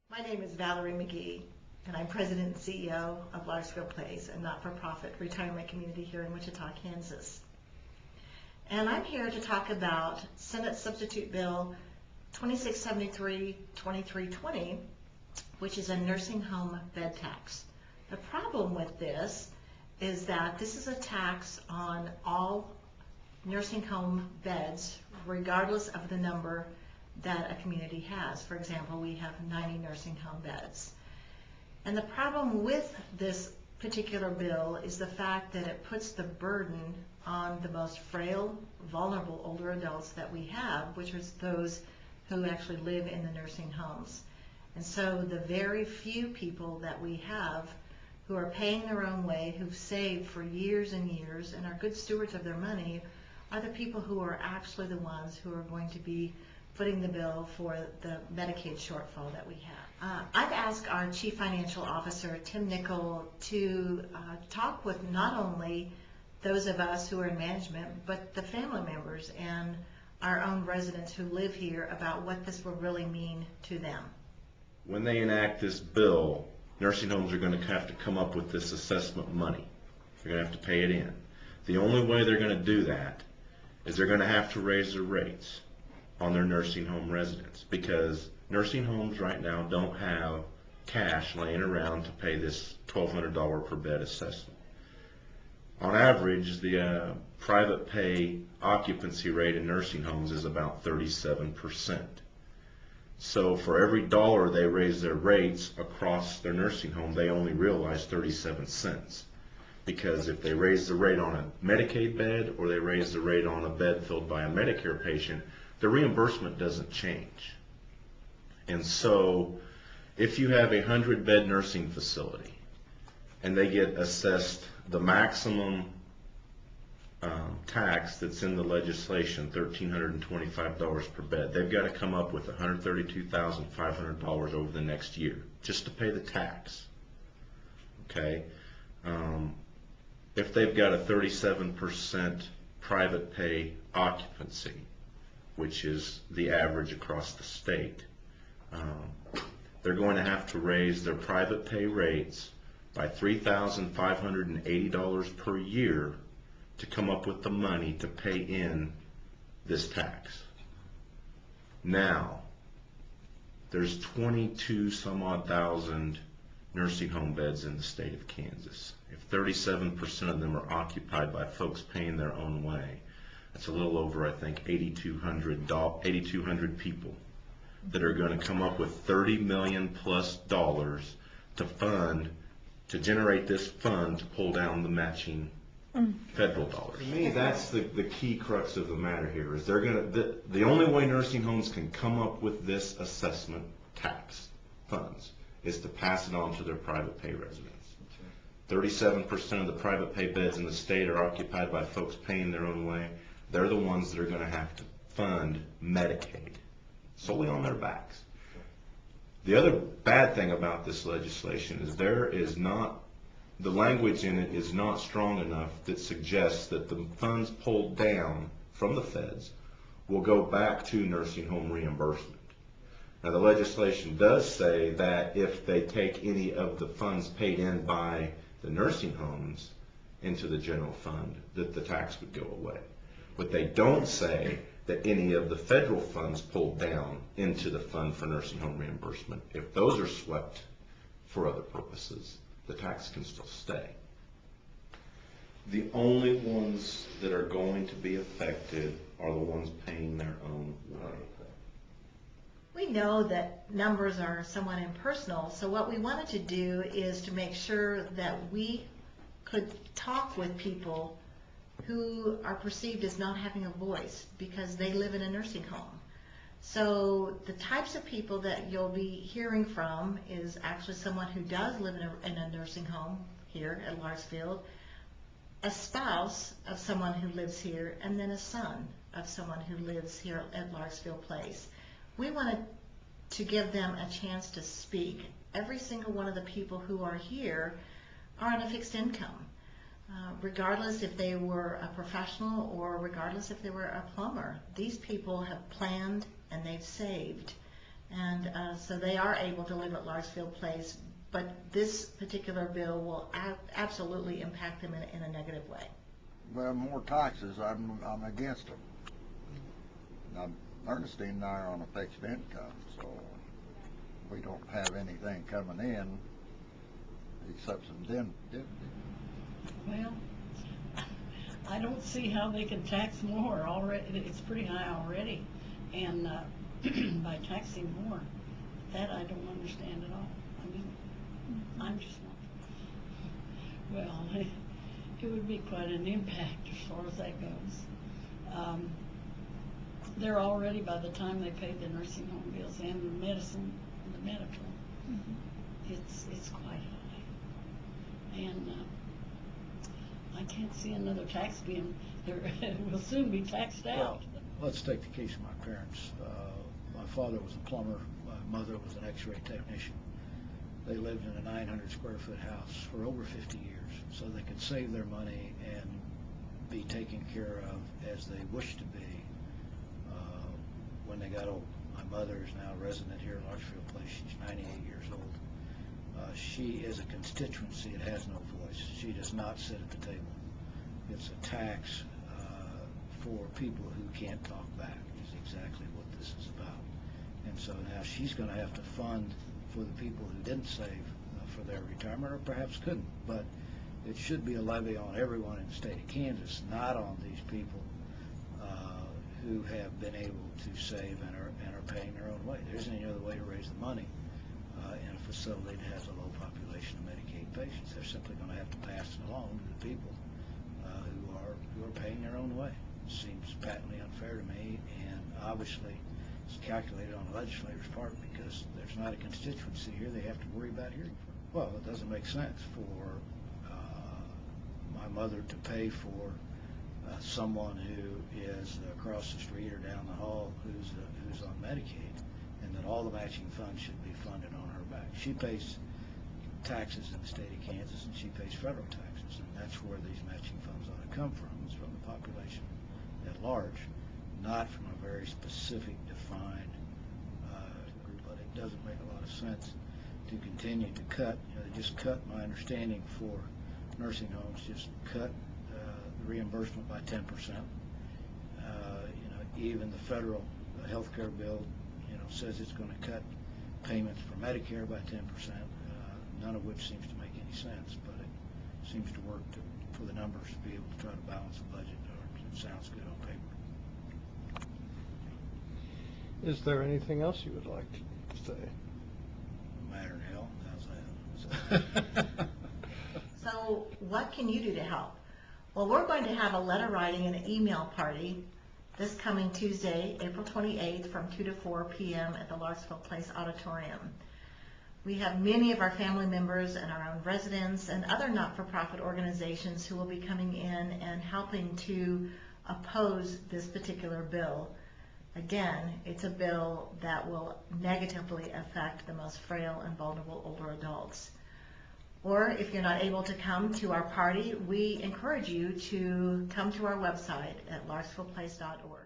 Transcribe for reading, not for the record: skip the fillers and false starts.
My name is Valerie McGee, and I'm President and CEO of Larksfield Place, a not-for-profit retirement community here in Wichita, Kansas. And I'm here to talk about Senate Substitute Bill 2673-2320, which is a nursing home bed tax. The problem with this is that this is a tax on all nursing home beds, regardless of the number that a community has. For example, we have 90 nursing home beds. And the problem with this particular bill is the fact that it puts the burden on the most frail, vulnerable older adults that we have, which is those who actually live in the nursing homes. And so the very few people that we have who are paying their own way, who've saved for years and years and are good stewards of their money, are the people who are actually the ones who are going to be footing the bill for the Medicaid shortfall that we have. I've asked our Chief Financial Officer, Tim Nickel, to talk with not only those of us who are in management, but the family members and our own residents who live here about what this will really mean to them. When they enact this bill, nursing homes are going to have to come up with this assessment money. They're going to have to pay it in. The only way they're going to do that is they're going to have to raise their rates on their nursing home residents, because nursing homes right now don't have cash laying around to pay this $1,200 per bed assessment. On average, the private pay occupancy rate in nursing homes is about 37%. So for every dollar they raise their rates across their nursing home, they only realize 37 cents. Because if they raise the rate on a Medicaid bed or they raise the rate on a bed filled by a Medicare patient, the reimbursement doesn't change. And so if you have a 100-bed nursing facility and they get assessed the maximum tax that's in the legislation, $1,325 per bed, they've got to come up with $132,500 over the next year just to pay the tax. Okay? If they've got a 37% private pay occupancy, which is the average across the state, they're going to have to raise their private pay rates by $3,580 per year to come up with the money to pay in this tax. Now, there's 22 some odd thousand nursing home beds in the state of Kansas. If 37% of them are occupied by folks paying their own way, that's a little over, I think, 8,200 people that are going to come up with $30 million plus to generate this fund to pull down the matching federal dollars. To me, that's the key crux of the matter here. Is they're going to the only way nursing homes can come up with this assessment tax funds is to pass it on to their private pay residents. 37% of the private pay beds in the state are occupied by folks paying their own way. They're the ones that are going to have to fund Medicaid solely on their backs. The other bad thing about this legislation is the language in it is not strong enough that suggests that the funds pulled down from the feds will go back to nursing home reimbursement. Now, the legislation does say that if they take any of the funds paid in by the nursing homes into the general fund, that the tax would go away. But they don't say that any of the federal funds pulled down into the fund for nursing home reimbursement, if those are swept for other purposes, the tax can still stay. The only ones that are going to be affected are the ones paying their own way. We know that numbers are somewhat impersonal, so what we wanted to do is to make sure that we could talk with people who are perceived as not having a voice because they live in a nursing home. So the types of people that you'll be hearing from is actually someone who does live in a nursing home here at Larksfield, a spouse of someone who lives here, and then a son of someone who lives here at Larksfield Place. We wanted to give them a chance to speak. Every single one of the people who are here are on a fixed income. Regardless if they were a professional or regardless if they were a plumber. These people have planned and they've saved And so they are able to live at Larksfield Place, but this particular bill will absolutely impact them in a negative way. Well, more taxes, I'm against them. Now, Ernestine and I are on a fixed income, so we don't have anything coming in except some dividends. Well, I don't see how they can tax more already. It's pretty high already, and by taxing more, that I don't understand at all. I mean, I'm just not. Well, it would be quite an impact as far as that goes. They're already, by the time they pay the nursing home bills and the medicine, the medical, it's quite high, and I can't see another tax being. Will soon be taxed out. Well, let's take the case of my parents. My father was a plumber. My mother was an X-ray technician. They lived in a 900 square foot house for over 50 years, so they could save their money and be taken care of as they wished to be when they got old. My mother is now a resident here in Larksfield Place. She's 98 years old. She is a constituency. It has no voice. She does not sit at the table. It's a tax for people who can't talk back is exactly what this is about. And so now she's going to have to fund for the people who didn't save for their retirement or perhaps couldn't. But it should be a levy on everyone in the state of Kansas, not on these people who have been able to save and are paying their own way. There isn't any other way to raise the money in a facility that has a low population of Medicaid patients. They're simply going to have to pass it along to the people who are paying their own way. It seems patently unfair to me, and obviously it's calculated on the legislator's part because there's not a constituency here they have to worry about hearing from. Well, it doesn't make sense for my mother to pay for someone who is across the street or down the hall who's on Medicaid, and that all the matching funds should be funded on her back. She pays taxes in the state of Kansas, and she pays federal taxes, and that's where these matching funds ought to come from, is from the population at large, not from a very specific, defined group. But it doesn't make a lot of sense to continue to cut. They just cut, my understanding, for nursing homes, just cut the reimbursement by 10%. Even the federal health care bill, says it's going to cut payments for Medicare by 10%, none of which seems to make any sense, but it seems to work for the numbers to be able to try to balance the budget, or it sounds good on paper. Is there anything else you would like to say? Matter in hell, how's that? So what can you do to help? Well, we're going to have a letter writing and an email party this coming Tuesday, April 28th from 2 to 4 p.m. at the Larksfield Place Auditorium. We have many of our family members and our own residents and other not-for-profit organizations who will be coming in and helping to oppose this particular bill. Again, it's a bill that will negatively affect the most frail and vulnerable older adults. Or if you're not able to come to our party, we encourage you to come to our website at larksfieldplace.org.